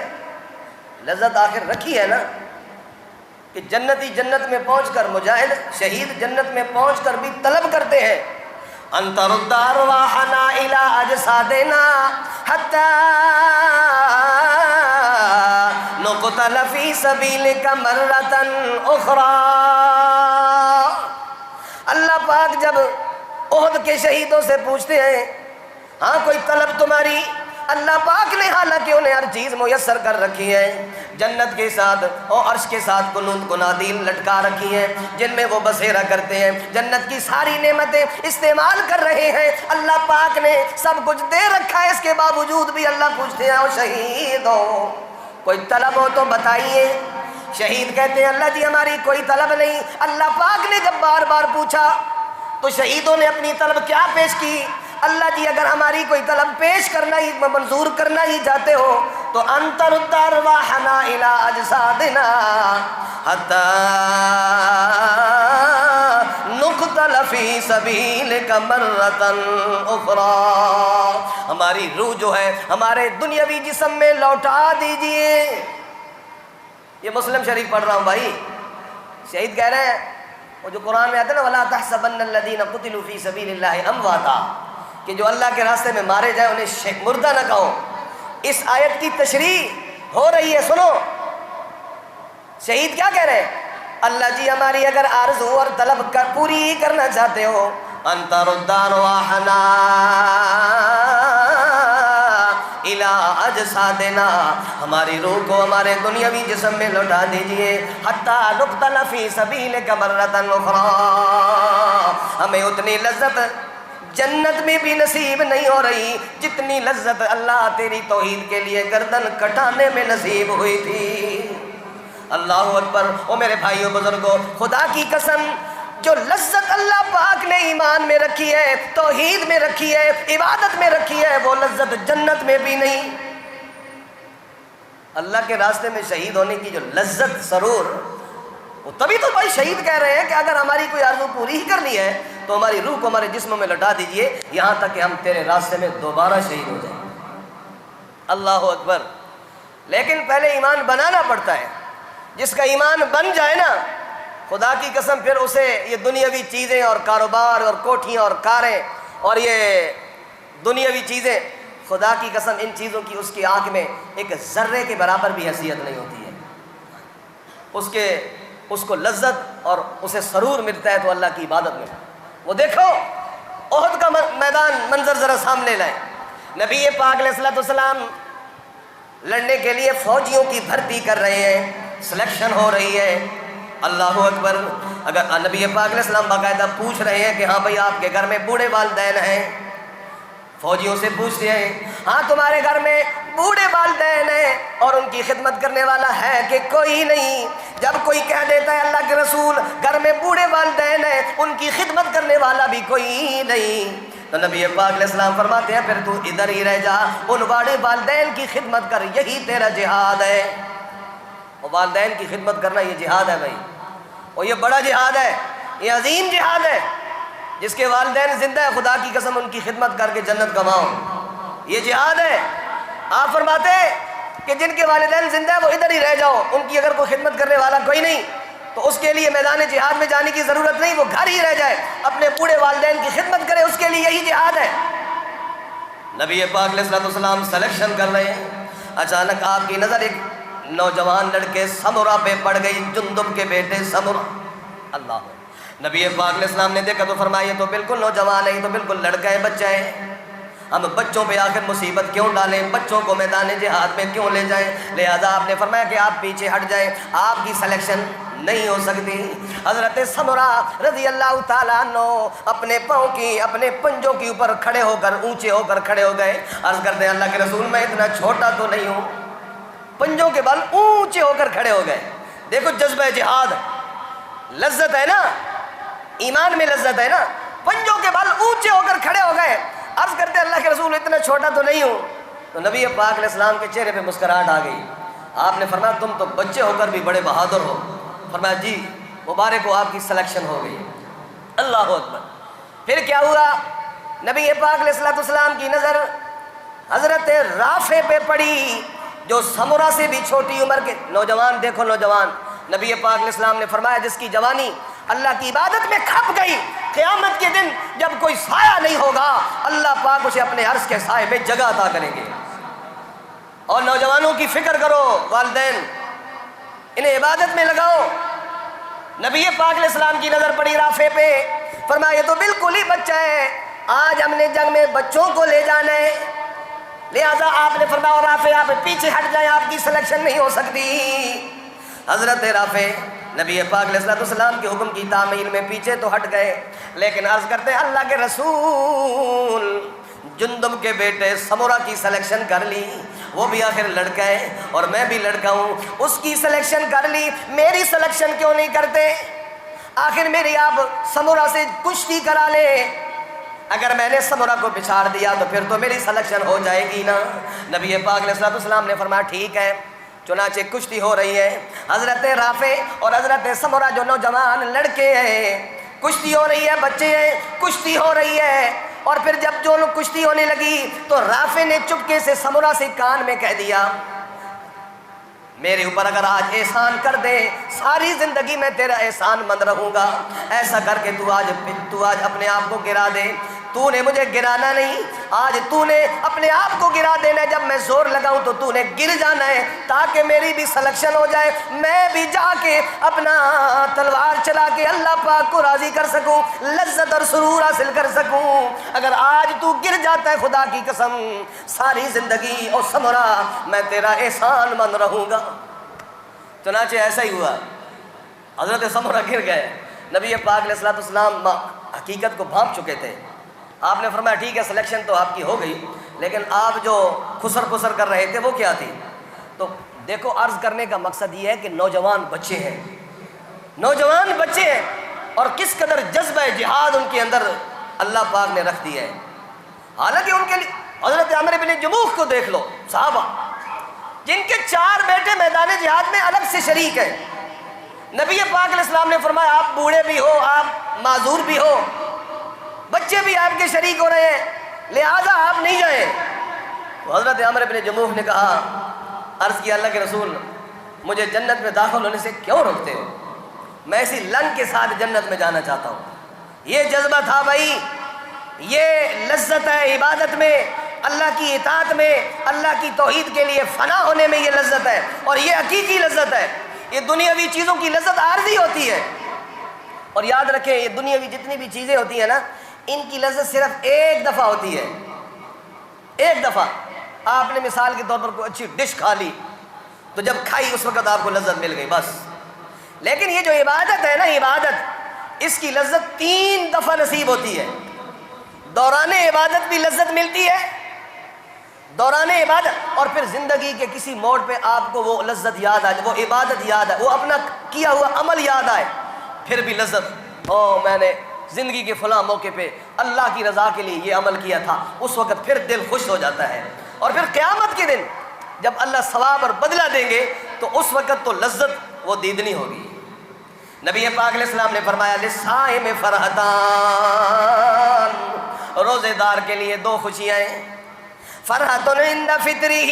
لذت آخر رکھی ہے نا کہ جنتی جنت میں پہنچ کر، مجاہد شہید جنت میں پہنچ کر بھی طلب کرتے ہیں ان ترد ارواحنا الى اجسادنا حتى نقتل في سبيلك مرة اخرى۔ اللہ پاک جب احد کے شہیدوں سے پوچھتے ہیں ہاں کوئی طلب تمہاری، اللہ پاک نے حالانکہ انہیں ہر چیز میسر کر رکھی ہے، جنت کے ساتھ اور عرش کے ساتھ قنوت قنادیل لٹکا رکھی ہیں جن میں وہ بسیرا کرتے ہیں، جنت کی ساری نعمتیں استعمال کر رہے ہیں، اللہ پاک نے سب کچھ دے رکھا ہے، اس کے باوجود بھی اللہ پوچھتے ہیں او شہید ہو کوئی طلب ہو تو بتائیے۔ شہید کہتے ہیں اللہ جی ہماری کوئی طلب نہیں۔ اللہ پاک نے جب بار بار پوچھا تو شہیدوں نے اپنی طلب کیا پیش کی؟ اللہ جی اگر ہماری کوئی طلب پیش کرنا ہی منظور کرنا ہی چاہتے ہو تو انت رد ارواحنا الی اجسادنا حتی نقتل فی سبیلک مرۃ اخری، ہماری روح جو ہے ہمارے دنیاوی جسم میں لوٹا دیجئے۔ یہ مسلم شریف پڑھ رہا ہوں بھائی، شہید کہہ رہے ہیں وہ جو قرآن میں آتا ہے نا وَلَا تَحْسَبَنَّ الَّذِينَ قُتِلُوا فِي سَبِيلِ اللَّهِ أَمْوَاتًا، کہ جو اللہ کے راستے میں مارے جائیں انہیں مردہ نہ کہو۔ اس آیت کی تشریح ہو رہی ہے، سنو شہید کیا کہہ رہے ہیں؟ اللہ جی ہماری اگر آرزو اور طلب پوری کرنا چاہتے ہو انت رد ارواحنا الی اجسادنا، ہماری روح کو ہمارے دنیاوی جسم میں لوٹا دیجئے، حتی نقتل فی سبیلک مرۃ اخری، ہمیں اتنی لذت جنت میں بھی نصیب نہیں ہو رہی جتنی لذت اللہ تیری توحید کے لیے گردن کٹانے میں نصیب ہوئی تھی۔ اللہ اکبر۔ او میرے بھائیوں بزرگوں، خدا کی قسم جو لذت اللہ پاک نے ایمان میں رکھی ہے، توحید میں رکھی ہے، عبادت میں رکھی ہے، وہ لذت جنت میں بھی نہیں۔ اللہ کے راستے میں شہید ہونے کی جو لذت سرور، وہ تبھی تو بھائی شہید کہہ رہے ہیں کہ اگر ہماری کوئی آرزو پوری ہی کرنی ہے تو ہماری روح کو ہمارے جسم میں لٹا دیجئے یہاں تک کہ ہم تیرے راستے میں دوبارہ شہید ہو جائیں۔ اللہ اکبر۔ لیکن پہلے ایمان بنانا پڑتا ہے، جس کا ایمان بن جائے نا خدا کی قسم پھر اسے یہ دنیاوی چیزیں اور کاروبار اور کوٹھیاں اور کاریں اور یہ دنیاوی چیزیں، خدا کی قسم ان چیزوں کی اس کی آنکھ میں ایک ذرے کے برابر بھی حیثیت نہیں ہوتی ہے۔ اس کو لذت اور اسے سرور ملتا ہے تو اللہ کی عبادت میں۔ وہ دیکھو احد کا میدان منظر ذرا سامنے لائیں، نبی پاک علیہ السلام لڑنے کے لیے فوجیوں کی بھرتی کر رہے ہیں، سلیکشن ہو رہی ہے۔ اللہ اکبر۔ اگر نبی پاک علیہ السلام باقاعدہ پوچھ رہے ہیں کہ ہاں بھائی آپ کے گھر میں بوڑھے والدین ہیں، فوجیوں سے پوچھ رہے ہیں ہاں تمہارے گھر میں بوڑھے والدین ہیں اور ان کی خدمت کرنے والا ہے کہ کوئی نہیں؟ جب کوئی کہہ دیتا ہے اللہ کے رسول گھر میں بوڑھے والدین ہیں ان کی خدمت کرنے والا بھی کوئی نہیں، تو نبی پاک علیہ السلام فرماتے ہیں پھر تو ادھر ہی رہ جا، ان بوڑھے والدین کی خدمت کر، یہی تیرا جہاد ہے۔ اور والدین کی خدمت کرنا یہ جہاد ہے بھائی، اور یہ بڑا جہاد ہے، یہ عظیم جہاد ہے۔ جس کے والدین زندہ ہے خدا کی قسم ان کی خدمت کر کے جنت کماؤ، یہ جہاد ہے۔ آپ فرماتے کہ جن کے والدین زندہ ہے وہ ادھر ہی رہ جاؤ، ان کی اگر کوئی خدمت کرنے والا کوئی نہیں تو اس کے لیے میدان جہاد میں جانے کی ضرورت نہیں، وہ گھر ہی رہ جائے اپنے بوڑھے والدین کی خدمت کرے، اس کے لیے یہی جہاد ہے۔ نبی پاک علیہ السلام سلیکشن کر رہے ہیں، اچانک آپ کی نظر ایک نوجوان لڑکے سمرہ پہ پڑ گئی، جندب کے بیٹے سمرہ۔ اللہ، نبی پاک علیہ السلام نے دیکھا تو فرمایا تو بالکل نوجوان ہے، تو بالکل لڑکا ہے، بچہ ہے، ہم بچوں پہ آخر مصیبت کیوں ڈالیں، بچوں کو میدان جہاد میں کیوں لے جائیں؟ لہذا آپ نے فرمایا کہ آپ پیچھے ہٹ جائیں، آپ کی سلیکشن نہیں ہو سکتی۔ حضرت سمرہ رضی اللہ تعالیٰ عنہ اپنے پاؤں کی، اپنے پنجوں کے اوپر کھڑے ہو کر، اونچے ہو کر کھڑے ہو گئے، عرض کرتے ہیں اللہ کے رسول میں اتنا چھوٹا تو نہیں ہوں، پنجوں کے بل اونچے ہو کر کھڑے ہو گئے۔ دیکھو جذبہ جہاد، لذت ہے نا، ایمان میں لذت ہے نا، پنجوں کے بل اونچے ہو کر کھڑے ہو گئے، عرض کرتے اللہ کے رسول اتنا چھوٹا تو نہیں ہوں، تو نبی پاک علیہ السلام کے چہرے پہ مسکراہٹ آ گئی۔ آپ نے فرمایا تم تو بچے ہو کر بھی بڑے بہادر ہو۔ فرمایا جی مبارک ہو، آپ کی سلیکشن ہو گئی۔ اللہ اکبر۔ پھر کیا ہوا؟ نبی پاک علیہ السلام کی نظر حضرت رافع پہ پڑی جو سمرہ سے بھی چھوٹی عمر کے نوجوان، دیکھو نوجوان، نبی پاک علیہ السلام نے فرمایا جس کی جوانی اللہ کی عبادت میں کھپ گئی، قیامت کے دن جب کوئی سایہ نہیں ہوگا اللہ پاک اسے اپنے عرش کے سائے میں جگہ عطا کریں گے۔ اور نوجوانوں کی فکر کرو، والدین انہیں عبادت میں لگاؤ۔ نبی پاک علیہ السلام کی نظر پڑی رافع پہ، فرمایا یہ تو بالکل ہی بچہ ہے، آج ہم نے جنگ میں بچوں کو لے جانا ہے، لہذا آپ نے فرمایا رافع آپ پیچھے ہٹ جائیں، آپ کی سلیکشن نہیں ہو سکتی۔ حضرت رافع نبی پاک علیہ السلام کے حکم کی تعمیل میں پیچھے تو ہٹ گئے، لیکن عرض کرتے ہیں اللہ کے رسول جندب کے بیٹے سمورہ کی سلیکشن کر لی، وہ بھی آخر لڑکا ہے اور میں بھی لڑکا ہوں، اس کی سلیکشن کر لی، میری سلیکشن کیوں نہیں کرتے؟ آخر میری آپ سمورہ سے کشتی کرا لے، اگر میں نے سمورہ کو پچھاڑ دیا تو پھر تو میری سلیکشن ہو جائے گی نا۔ نبی پاک علیہ السلام نے فرمایا ٹھیک ہے، چنانچہ کشتی ہو رہی ہے، حضرت رافع اور حضرت سمورہ جو نوجوان لڑکے ہیں، کشتی ہو رہی ہے، بچے ہیں، کشتی ہو رہی ہے، اور پھر جب جو لوگ کشتی ہونے لگی تو رافع نے چپکے سے سمورہ سے کان میں کہہ دیا میرے اوپر اگر آج احسان کر دے ساری زندگی میں تیرا احسان مند رہوں گا، ایسا کر کے تو آج اپنے آپ کو گرا دے، تو نے مجھے گرانا نہیں، آج تو نے اپنے آپ کو گرا دینا ہے، جب میں زور لگاؤں تو تو نے گر جانا ہے تاکہ میری بھی سلیکشن ہو جائے، میں بھی جا کے اپنا تلوار چلا کے اللہ پاک کو راضی کر سکوں، لذت اور سرور حاصل کر سکوں۔ اگر آج تو گر جاتا ہے خدا کی قسم ساری زندگی اور سمورہ میں تیرا احسان مند رہوں گا۔ چنانچہ ایسا ہی ہوا، حضرت سمورہ گر گئے، نبی پاک علیہ السلام حقیقت کو بھانپ چکے تھے، آپ نے فرمایا ٹھیک ہے سلیکشن تو آپ کی ہو گئی، لیکن آپ جو خسر کر رہے تھے وہ کیا تھی؟ تو دیکھو عرض کرنے کا مقصد یہ ہے کہ نوجوان بچے ہیں، نوجوان بچے ہیں، اور کس قدر جذبہ جہاد ان کے اندر اللہ پاک نے رکھ دیا ہے۔ حالانکہ ان کے لیے حضرت عمرو بن جموح کو دیکھ لو، صحابہ جن کے 4 بیٹے میدان جہاد میں الگ سے شریک ہیں، نبی پاک علیہ السلام نے فرمایا آپ بوڑھے بھی ہو، آپ معذور بھی ہو، بچے بھی آپ کے شریک ہو رہے ہیں، لہذا آپ نہیں جائیں۔ تو حضرت عمرو بن جموح نے کہا، عرض کیا اللہ کے رسول مجھے جنت میں داخل ہونے سے کیوں روکتے ہو؟ میں اسی لنگ کے ساتھ جنت میں جانا چاہتا ہوں۔ یہ جذبہ تھا بھائی، یہ لذت ہے عبادت میں، اللہ کی اطاعت میں، اللہ کی توحید کے لیے فنا ہونے میں، یہ لذت ہے، اور یہ حقیقی لذت ہے۔ یہ دنیاوی چیزوں کی لذت عارضی ہوتی ہے، اور یاد رکھیں یہ دنیاوی جتنی بھی چیزیں ہوتی ہیں نا، ان کی لذت صرف ایک دفعہ ہوتی ہے، ایک دفعہ۔ آپ نے مثال کے طور پر کوئی اچھی ڈش کھا لی تو جب کھائی اس وقت آپ کو لذت مل گئی بس، لیکن یہ جو عبادت ہے نا، عبادت اس کی لذت 3 دفعہ نصیب ہوتی ہے۔ دوران عبادت بھی لذت ملتی ہے، دوران عبادت، اور پھر زندگی کے کسی موڑ پہ آپ کو وہ لذت یاد آئے، وہ عبادت یاد آئے، وہ اپنا کیا ہوا عمل یاد آئے، پھر بھی لذت، میں نے زندگی کے فلاں موقع پہ اللہ کی رضا کے لیے یہ عمل کیا تھا، اس وقت پھر دل خوش ہو جاتا ہے۔ اور پھر قیامت کے دن جب اللہ ثواب اور بدلہ دیں گے تو اس وقت تو لذت وہ دیدنی ہوگی۔ نبی پاک علیہ السلام نے فرمایا للصائم فرحتان، روزے دار کے لیے 2 خوشیاں ہیں، فرحت عند فطرہ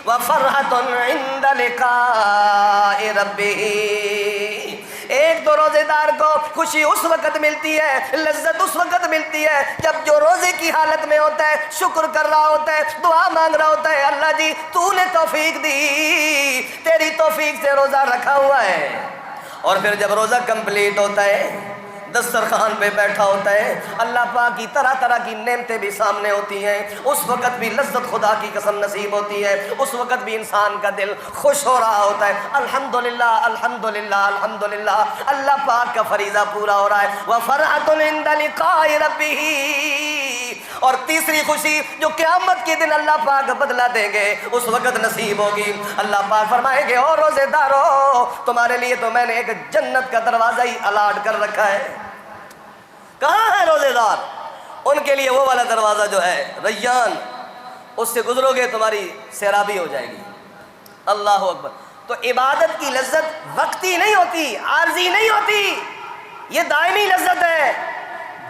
وفرحت عند لقاء ربہ۔ ایک تو روزے دار کو خوشی اس وقت ملتی ہے، لذت اس وقت ملتی ہے جب جو روزے کی حالت میں ہوتا ہے، شکر کر رہا ہوتا ہے، دعا مانگ رہا ہوتا ہے، اللہ جی تو نے توفیق دی، تیری توفیق سے روزہ رکھا ہوا ہے۔ اور پھر جب روزہ کمپلیٹ ہوتا ہے، دسترخوان پہ بیٹھا ہوتا ہے، اللہ پاک کی طرح طرح کی نعمتیں بھی سامنے ہوتی ہیں، اس وقت بھی لذت خدا کی قسم نصیب ہوتی ہے، اس وقت بھی انسان کا دل خوش ہو رہا ہوتا ہے، الحمدللہ الحمدللہ الحمدللہ، اللہ پاک کا فریضہ پورا ہو رہا ہے۔ وَفَرْحَةٌ عِنْدَ لِقَاءِ رَبِّهِ، اور تیسری خوشی جو قیامت کے دن اللہ پاک بدلہ دیں گے اس وقت نصیب ہوگی۔ اللہ پاک فرمائیں گے اور روزے دارو تمہارے لیے تو میں نے ایک جنت کا دروازہ ہی الاٹ کر رکھا ہے۔ کہاں ہے روزے دار؟ ان کے لیے وہ والا دروازہ جو ہے ریان، اس سے گزرو گے تمہاری سیرابی ہو جائے گی۔ اللہ اکبر۔ تو عبادت کی لذت وقتی نہیں ہوتی، عارضی نہیں ہوتی، یہ دائمی لذت ہے۔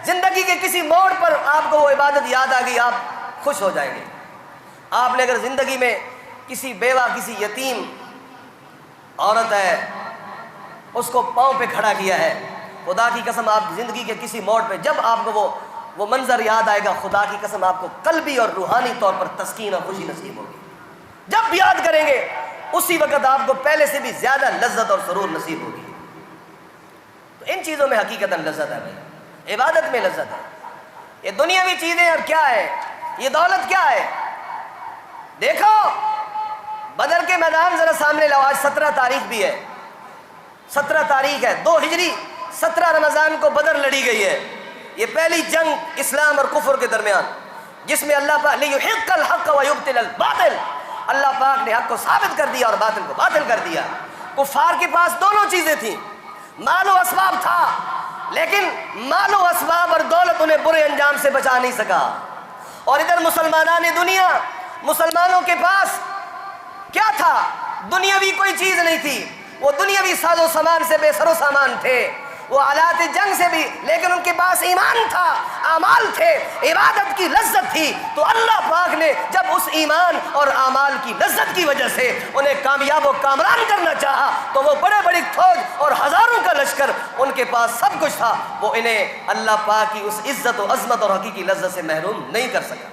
زندگی کے کسی موڑ پر آپ کو وہ عبادت یاد آ گئی، آپ خوش ہو جائیں گے۔ آپ نے اگر زندگی میں کسی بیوہ، کسی یتیم عورت ہے، اس کو پاؤں پہ کھڑا کیا ہے، خدا کی قسم آپ زندگی کے کسی موڑ پہ جب آپ کو وہ منظر یاد آئے گا، خدا کی قسم آپ کو قلبی اور روحانی طور پر تسکین اور خوشی نصیب ہوگی۔ جب یاد کریں گے اسی وقت آپ کو پہلے سے بھی زیادہ لذت اور سرور نصیب ہوگی۔ تو ان چیزوں میں حقیقتاً لذت ہے بھائی، عبادت میں لذت ہے۔ یہ دنیاوی چیزیں اور کیا ہے، یہ دولت کیا ہے؟ دیکھو بدر کے میدان ذرا سامنے لاؤ، آج 17 تاریخ بھی ہے، 17 تاریخ ہے 2 ہجری، 17 رمضان کو بدر لڑی گئی ہے۔ یہ پہلی جنگ اسلام اور کفر کے درمیان، جس میں اللہ پاک لیحق الحق ویبطل الباطل، اللہ پاک نے حق کو ثابت کر دیا اور باطل کو باطل کر دیا۔ کفار کے پاس دونوں چیزیں تھیں، مال و اسباب تھا، لیکن مال و اسباب اور دولت انہیں برے انجام سے بچا نہیں سکا۔ اور ادھر مسلمانان دنیا، مسلمانوں کے پاس کیا تھا؟ دنیاوی کوئی چیز نہیں تھی، وہ دنیاوی ساز و سامان سے بے سر و سامان تھے، وہ آلات جنگ سے بھی، لیکن ان کے پاس ایمان تھا، اعمال تھے، عبادت کی لذت تھی۔ تو اللہ پاک نے جب اس ایمان اور اعمال کی لذت کی وجہ سے انہیں کامیاب و کامران کرنا چاہا، تو وہ بڑے بڑی فوج اور ہزاروں کا لشکر، ان کے پاس سب کچھ تھا، وہ انہیں اللہ پاک کی اس عزت و عظمت اور حقیقی لذت سے محروم نہیں کر سکا۔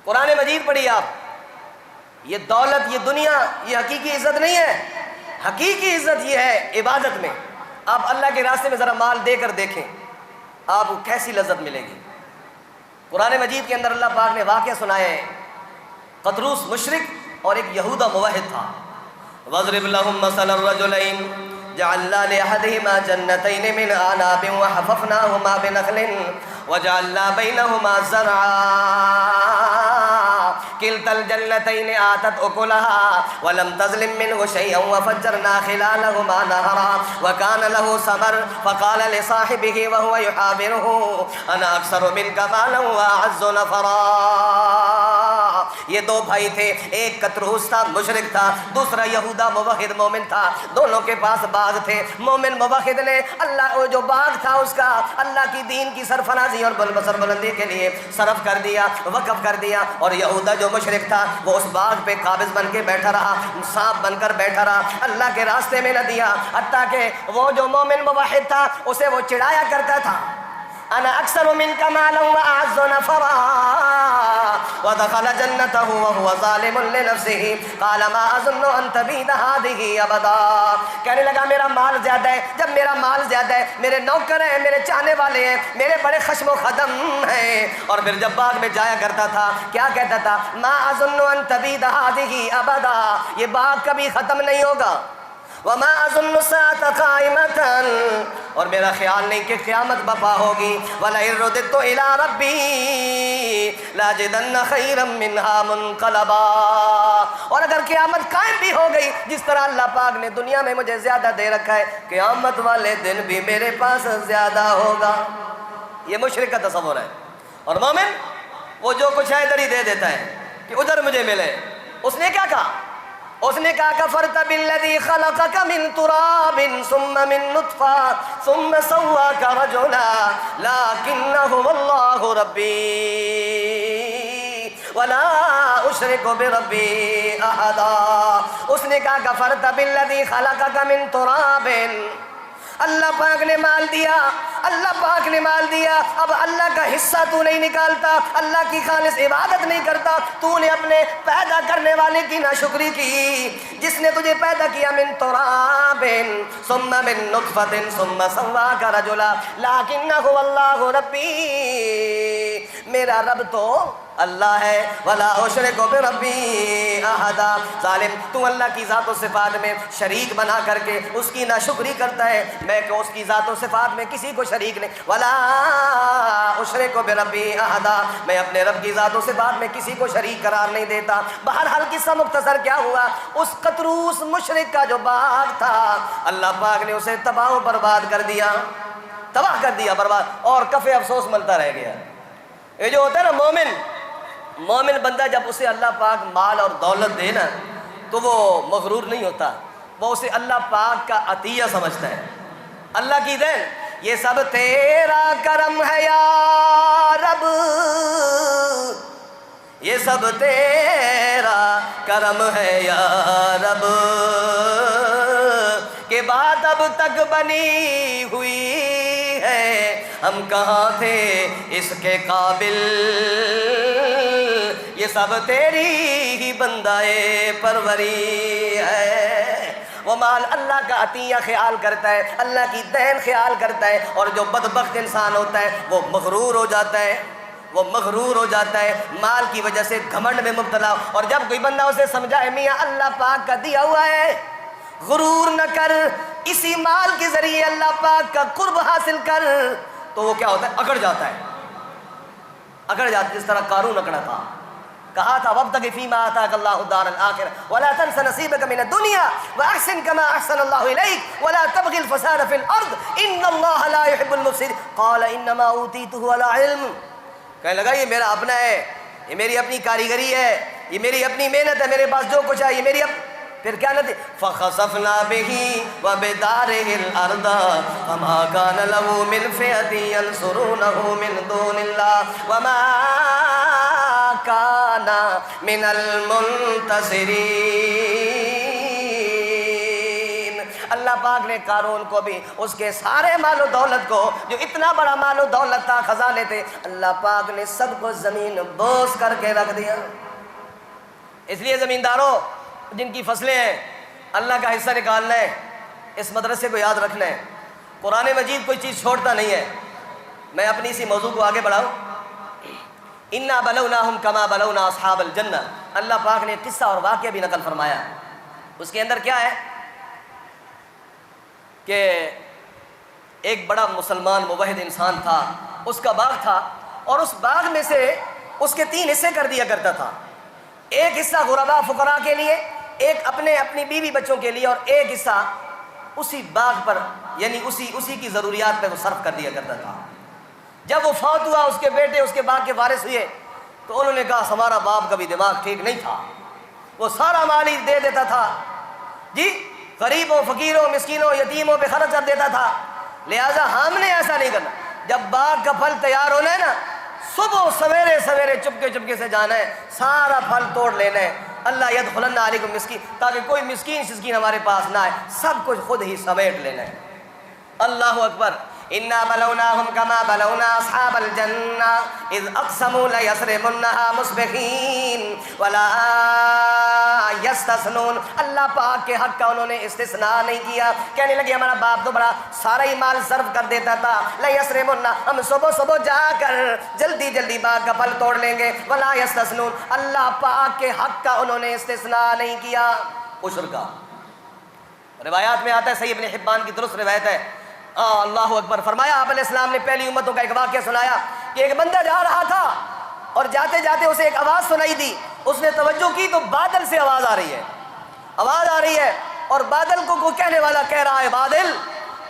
قرآن مجید پڑھیے آپ، یہ دولت، یہ دنیا، یہ حقیقی عزت نہیں ہے۔ حقیقی عزت یہ ہے عبادت میں۔ آپ اللہ کے راستے میں ذرا مال دے کر دیکھیں، آپ کو کیسی لذت ملے گی۔ قرآن مجید کے اندر اللہ پاک نے واقعہ سنایا ہے، قطروس مشرک اور ایک یہودا موحد تھا۔ وَاضْرِبْ لَهُمْ مَثَلَ الرَّجُلَيْنِ جَعَلْنَا لِأَحَدِهِمَا جَنَّتَيْنِ مِنْ أَعْنَابٍ وَحَفَفْنَاهُمَا بِنَخْلٍ وَجَعَلْنَا بَيْنَهُمَا زَرْعًا كلتا الجنتين آتت أكلها ولم تظلم منه شيئا وفجرنا خلالهما نهرا وكان له ثمر فقال لصاحبه وهو يحاوره أنا أكثر منك مالا وأعز نفرا۔ یہ دو بھائی تھے، ایک قطروس تھا مشرک تھا، دوسرا یہودا موحد مومن تھا، دونوں کے پاس باغ تھے۔ مومن موحد نے اللہ جو باغ تھا اس کا اللہ کی دین کی سرفرازی اور بلندی کے لیے صرف کر دیا، وقف کر دیا، اور یہودا جو مشرک تھا وہ اس باغ پہ قابض بن کے بیٹھا رہا، سانپ بن کر بیٹھا رہا، اللہ کے راستے میں نہ دیا، حتیٰ کہ وہ جو مومن موحد تھا اسے وہ چڑھایا کرتا تھا، انا اکثر منک مالا واعز نفرا، ودخل جنته وهو ظالم لنفسه قال ما اظن ان تبيد هذه ابدا۔ کہنے لگا میرا مال زیادہ ہے، جب میرا مال زیادہ ہے، میرے نوکر ہیں، میرے چاہنے والے ہیں، میرے بڑے خشم و خدم ہیں۔ اور پھر جب باغ میں جایا کرتا تھا کیا کہتا تھا؟ ما اظن ان تبيد هذه ابدا، یہ باغ کبھی ختم نہیں ہوگا۔ وما اظن الساعة قائمة، اور میرا خیال نہیں کہ قیامت بپا ہوگی۔ ولئن رددت الى ربی لاجدن خیرا منها منقلبا، اور اگر قیامت قائم بھی ہو گئی، جس طرح اللہ پاک نے دنیا میں مجھے زیادہ دے رکھا ہے، قیامت والے دن بھی میرے پاس زیادہ ہوگا۔ یہ مشرک کا تصور ہے۔ اور مومن وہ جو کچھ ہے ادھر ہی دے دیتا ہے کہ ادھر مجھے ملے۔ اس نے کیا کہا؟ اس نے کہا کفرت بالذی خلقک من تراب ثم من نطفہ ثم سواک رجلا لیکن هو اللہ ربی ولا اشرک بربی احدا۔ اس نے کہا کفرت بالذی خلقک من تراب، اللہ پاک نے مال دیا، اللہ پاک نے مال دیا، اب اللہ کا حصہ تو نہیں نکالتا، اللہ کی خالص عبادت نہیں کرتا، تو نے اپنے پیدا کرنے والے کی ناشکری کی، جس نے تجھے پیدا کیا من تراب ثم من نطفۃ ثم سواک رجلا لیکن هو اللہ ربی، میرا رب تو اللہ ہے، ولا اشرک بربی احدا۔ ظالم، تو اللہ کی ذات و صفات میں شریک بنا کر کے اس کی ناشکری کرتا ہے، میں کہ اس کی ذات و صفات میں کسی کو شریک نہیں، ولا اشرک بربی احدا، میں اپنے رب کی ذات و صفات میں کسی کو شریک قرار نہیں دیتا۔ بہرحال قصہ مختصر کیا ہوا؟ اس قطروس مشرک کا جو باغ تھا اللہ پاک نے اسے تباہ و برباد کر دیا، تباہ کر دیا، برباد، اور کفِ افسوس ملتا رہ گیا۔ یہ جو ہوتا ہے نا مومن بندہ، جب اسے اللہ پاک مال اور دولت دے نا تو وہ مغرور نہیں ہوتا، وہ اسے اللہ پاک کا عطیہ سمجھتا ہے، اللہ کی دین۔ یہ سب تیرا کرم ہے یا رب، یہ سب تیرا کرم ہے یا رب، کہ بات اب تک بنی ہوئی ہے، ہم کہاں تھے اس کے قابل، یہ سب تیری ہی بندہ پروری ہے۔ وہ مال اللہ کا عطیہ خیال کرتا ہے، اللہ کی دین خیال کرتا ہے، اور جو بدبخت انسان ہوتا ہے وہ مغرور ہو جاتا ہے، وہ مغرور ہو جاتا ہے، مال کی وجہ سے گھمنڈ میں مبتلا. اور جب کوئی بندہ اسے سمجھائے میاں اللہ پاک کا دیا ہوا ہے، غرور نہ کر، اسی مال کے ذریعے اللہ پاک کا قرب حاصل کر، تو وہ کیا ہوتا ہے؟ اکڑ جاتا ہے، اکڑ جاتا ہے، جس طرح قارون اکڑا تھا. کہا تھا وابتغ فیما آتاک اللہ الدار الآخرہ ولا تنس نصیبک من الدنیا واحسن کما احسن اللہ الیک ولا تبغ الفساد فی الارض ان اللہ لا يحب المفسدین. قال انما اوتیتہ علی علم. کہنے لگا یہ میرا اپنا ہے، یہ میری اپنی کاریگری ہے، یہ میری اپنی محنت ہے، میرے پاس جو کچھ ہے یہ میری پھر کیا نتیجہ؟ فخسفنا به وبداره الارض فما كان له من فئة ينصرونه من دون الله وما كان من المنتصرين. اللہ پاک نے قارون کو بھی اس کے سارے مال و دولت کو، جو اتنا بڑا مال و دولت تھا، خزانے تھے، اللہ پاک نے سب کو زمین بوس کر کے رکھ دیا. اس لیے زمینداروں جن کی فصلیں ہیں، اللہ کا حصہ نکالنا ہے، اس مدرسے کو یاد رکھنا ہے. قرآن مجید کوئی چیز چھوڑتا نہیں ہے. میں اپنی اسی موضوع کو آگے بڑھاؤں. انا بلوناہم کما بلونا اصحاب الجنہ. اللہ پاک نے قصہ اور واقعہ بھی نقل فرمایا. اس کے اندر کیا ہے کہ ایک بڑا مسلمان موحد انسان تھا، اس کا باغ تھا، اور اس باغ میں سے اس کے 3 حصے کر دیا کرتا تھا. ایک حصہ غرباء فقراء کے لیے، ایک اپنی بیوی بچوں کے لیے، اور ایک حصہ اسی باغ پر، یعنی اسی کی ضروریات پہ وہ صرف کر دیا کرتا تھا. جب وہ فوت ہوا، اس کے بیٹے اس کے باغ کے وارث ہوئے، تو انہوں نے کہا ہمارا باپ کا بھی دماغ ٹھیک نہیں تھا، وہ سارا مال ہی دے دیتا تھا، جی غریبوں فقیروں مسکینوں یتیموں پہ خرچ کر دیتا تھا، لہٰذا ہم نے ایسا نہیں کرنا. جب باغ کا پھل تیار ہونا ہے نا، صبح سویرے سویرے چپکے سے جانا ہے، سارا پھل توڑ لینا ہے. اللہ یدخلن علیکم مسکین، تاکہ کوئی مسکین ہمارے پاس نہ آئے، سب کچھ خود ہی سمیٹ لینا ہے. اللہ اکبر. انا بلوناہم کما بلونا اصحاب الجنہ اذ اقسموا لیصرمنها مصبحین ولا یستثنون. اللہ پاک کے حق کا انہوں نے استثناء نہیں کیا. کہنے لگے ہمارا باپ تو بڑا سارا ہی مال صرف کر دیتا تھا، لیصرمنها، ہم صبح جا کر جلدی باغ کا پھل توڑ لیں گے. ولا یستثنون، اللہ پاک کے حق کا انہوں نے استثناء نہیں کیا. عشر کا روایات میں آتا ہے، صحیح ابن حبان کی درست روایت ہے. اللہ اکبر. فرمایا آپ علیہ السلام نے پہلی امتوں کا ایک واقعہ سنایا کہ ایک بندہ جا رہا تھا اور جاتے جاتے اسے ایک آواز سنائی دی. اس نے توجہ کی تو بادل سے آواز آ رہی ہے اور بادل کو کہنے والا کہہ رہا ہے بادل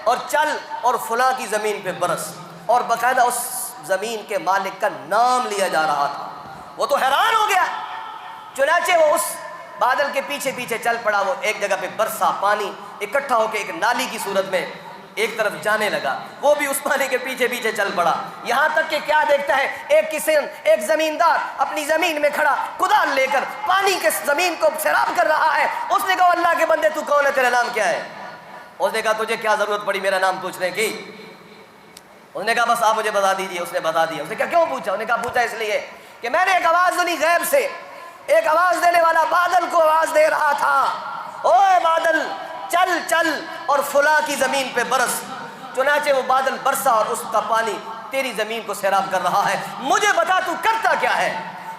اور چل اور فلاں کی زمین پہ برس، اور باقاعدہ اس زمین کے مالک کا نام لیا جا رہا تھا. وہ تو حیران ہو گیا. چنانچہ وہ اس بادل کے پیچھے چل پڑا. وہ ایک جگہ پہ برسا، پانی اکٹھا ہو کے ایک نالی کی صورت میں ایک طرف جانے لگا. وہ بھی اس پانی کے پیچھے چل پڑا، یہاں تک کہ کیا دیکھتا ہے، ایک زمیندار اپنی زمین میں کھڑا کدال لے کر پانی کے زمین کو سیراب کر رہا ہے. اس نے کہا اللہ کے بندے تو کون ہے، تیرا نام کیا ہے؟ اس نے کہا تجھے کیا ضرورت پڑی میرا نام پوچھنے کی؟ اس نے کہا بس آپ مجھے بتا دیجیے. اس نے بتا دیا. اس نے کہا کیوں پوچھا؟ اس نے کہا پوچھا اس لیے کہ میں نے ایک آواز سنی غیب سے، ایک آواز دینے والا بادل کو آواز دے رہا تھا، اوے بادل چل اور فلاں کی زمین پہ برس. چنانچہ وہ بادل برسا اور اس کا پانی تیری زمین کو سیراب کر رہا ہے. مجھے بتا تو کرتا کیا ہے؟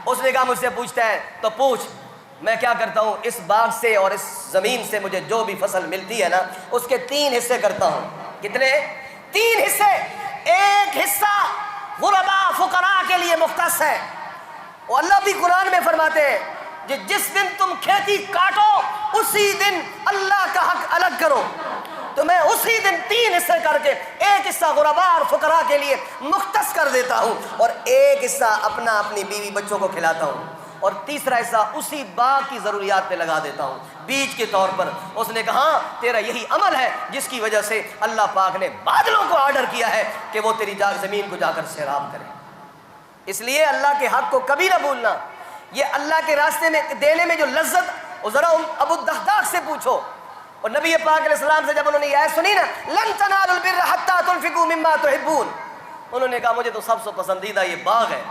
اس نے کہا مجھ سے پوچھتا ہے تو پوچھ. میں کیا کرتا ہوں، اس باغ سے اور اس زمین سے مجھے جو بھی فصل ملتی ہے نا، اس کے 3 حصے کرتا ہوں. کتنے؟ 3 حصے. ایک حصہ غرباء فقراء کے لیے مختص ہے. اور اللہ بھی قرآن میں فرماتے ہیں جس دن تم کھیتی کاٹو اسی دن اللہ کا حق الگ کرو. تو میں اسی دن 3 حصے کر کے ایک حصہ غرباء اور فقراء کے لیے مختص کر دیتا ہوں، اور ایک حصہ اپنی بیوی بچوں کو کھلاتا ہوں، اور تیسرا حصہ اسی باغ کی ضروریات پہ لگا دیتا ہوں بیج کے طور پر. اس نے کہا ہاں تیرا یہی عمل ہے جس کی وجہ سے اللہ پاک نے بادلوں کو آرڈر کیا ہے کہ وہ تیری زمین کو جا کر سیراب کرے. اس لیے اللہ کے حق کو کبھی نہ بھولنا. یہ اللہ کے راستے میں دینے میں جو لذت، اور ذرا ابو الدحداح سے پوچھو، اور نبی پاک علیہ السلام سے جب انہوں نے یہ آیت سنی نا، لن تنالوا البر حتى تنفقوا مما تحبون، انہوں نے کہا مجھے تو سب سے پسندیدہ یہ باغ ہے.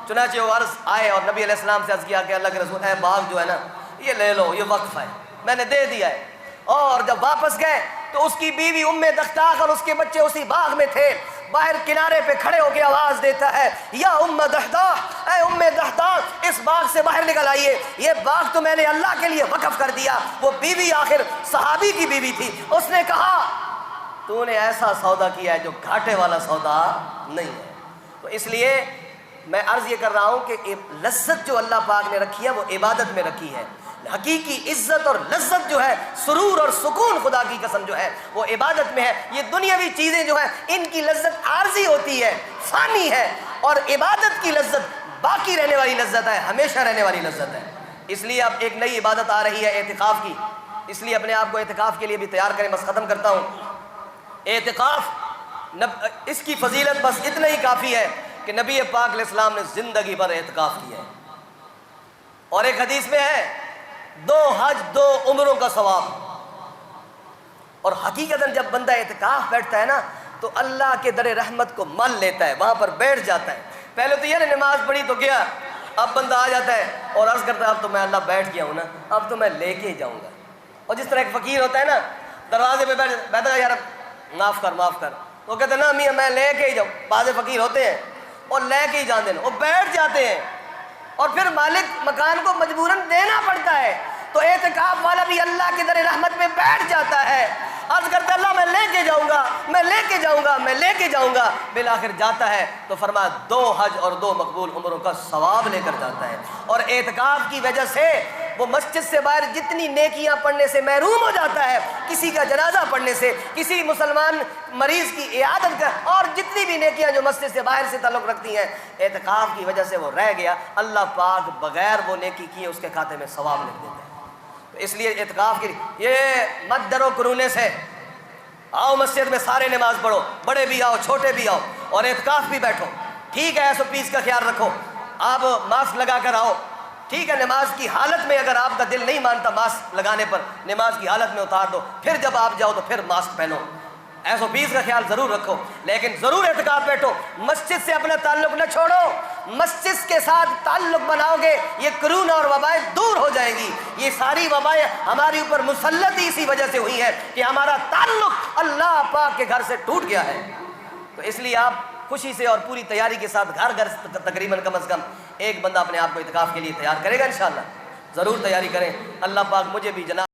چنانچہ وہ عرض آئے اور نبی علیہ السلام سے عرض کیا کہ اللہ کے رسول، اے باغ جو ہے نا یہ لے لو، یہ وقف ہے، میں نے دے دیا ہے. اور جب واپس گئے تو اس کی بیوی ام دختاق اور اس کے بچے اسی باغ میں تھے. باہر کنارے پہ کھڑے ہو کے آواز دیتا ہے یا ام دختاق، اے ام دختاق اس باغ سے باہر نکل آئیے، یہ باغ تو میں نے اللہ کے لیے وقف کر دیا. وہ بیوی آخر صحابی کی بیوی تھی. اس نے کہا تو نے ایسا سودا کیا ہے جو گھاٹے والا سودا نہیں ہے. تو اس لیے میں عرض یہ کر رہا ہوں کہ لذت جو اللہ پاک نے رکھی ہے وہ عبادت میں رکھی ہے. حقیقی عزت اور لذت جو ہے، سرور اور سکون خدا کی قسم جو ہے وہ عبادت میں ہے. یہ دنیاوی چیزیں جو ہیں ان کی لذت عارضی ہوتی ہے، فانی ہے، اور عبادت کی لذت باقی رہنے والی لذت ہے، ہمیشہ رہنے والی لذت ہے. اس لیے اب ایک نئی عبادت آ رہی ہے اعتکاف کی، اس لیے اپنے آپ کو اعتکاف کے لیے بھی تیار کریں. بس ختم کرتا ہوں. اعتکاف اس کی فضیلت بس اتنا ہی کافی ہے کہ نبی پاک علیہ السلام نے زندگی بھر اعتکاف کیا ہے. اور ایک حدیث میں ہے 2 حج 2 عمروں کا ثواب. اور حقیقتاً جب بندہ اعتکاف بیٹھتا ہے نا تو اللہ کے در رحمت کو مان لیتا ہے، وہاں پر بیٹھ جاتا ہے. پہلے تو یہ نا نماز پڑھی تو گیا، اب بندہ آ جاتا ہے اور عرض کرتا ہے اب تو میں اللہ بیٹھ گیا ہوں نا، اب تو میں لے کے جاؤں گا. اور جس طرح ایک فقیر ہوتا ہے نا دروازے پہ بیٹھا یار معاف کر، وہ کہتے ہیں نا میاں میں لے کے ہی جاؤں. بعض فقیر ہوتے ہیں اور لے کے ہی جان دینا، وہ بیٹھ جاتے ہیں اور پھر مالک مکان کو مجبوراً دینا پڑتا ہے. تو اعتکاف والا بھی اللہ کی در رحمت میں بیٹھ جاتا ہے، عرض کرتا اللہ میں لے کے جاؤں گا، میں لے کے جاؤں گا، میں لے کے جاؤں گا. بالآخر جاتا ہے تو فرمایا 2 حج اور 2 مقبول عمروں کا ثواب لے کر جاتا ہے. اور اعتکاف کی وجہ سے وہ مسجد سے باہر جتنی نیکیاں پڑھنے سے محروم ہو جاتا ہے، کسی کا جنازہ پڑھنے سے، کسی مسلمان مریض کی عیادت کا، اور جتنی بھی نیکیاں جو مسجد سے باہر سے تعلق رکھتی ہیں اعتکاف کی وجہ سے وہ رہ گیا. اللہ پاک بغیر وہ نیکی کیے اس کے کھاتے میں ثواب لکھ دیتے ہیں. تو اس لیے اعتکاف کی یہ مت ڈرو کرونے سے، آؤ مسجد میں سارے نماز پڑھو، بڑے بھی آؤ چھوٹے بھی آؤ، اور اعتکاف بھی بیٹھو. ٹھیک ہے ایسو پیس کا خیال رکھو، آپ ماسک لگا کر آؤ. ٹھیک ہے نماز کی حالت میں اگر آپ کا دل نہیں مانتا ماسک لگانے پر، نماز کی حالت میں اتار دو، پھر جب آپ جاؤ تو پھر ماسک پہنو. ایسو پیس کا خیال ضرور رکھو، لیکن ضرور اعتکاف بیٹھو. مسجد سے اپنا تعلق نہ چھوڑو، مسجد کے ساتھ تعلق بناؤ گے یہ کرونا اور وبائیں دور ہو جائیں گی. یہ ساری وبائیں ہماری اوپر مسلط ہی اسی وجہ سے ہوئی ہیں کہ ہمارا تعلق اللہ پاک کے گھر سے ٹوٹ گیا ہے. تو اس لیے آپ خوشی سے اور پوری تیاری کے ساتھ گھر تقریباً کم از کم ایک بندہ اپنے آپ کو اعتکاف کے لیے تیار کرے گا. انشاءاللہ ضرور تیاری کریں. اللہ پاک مجھے بھی جناب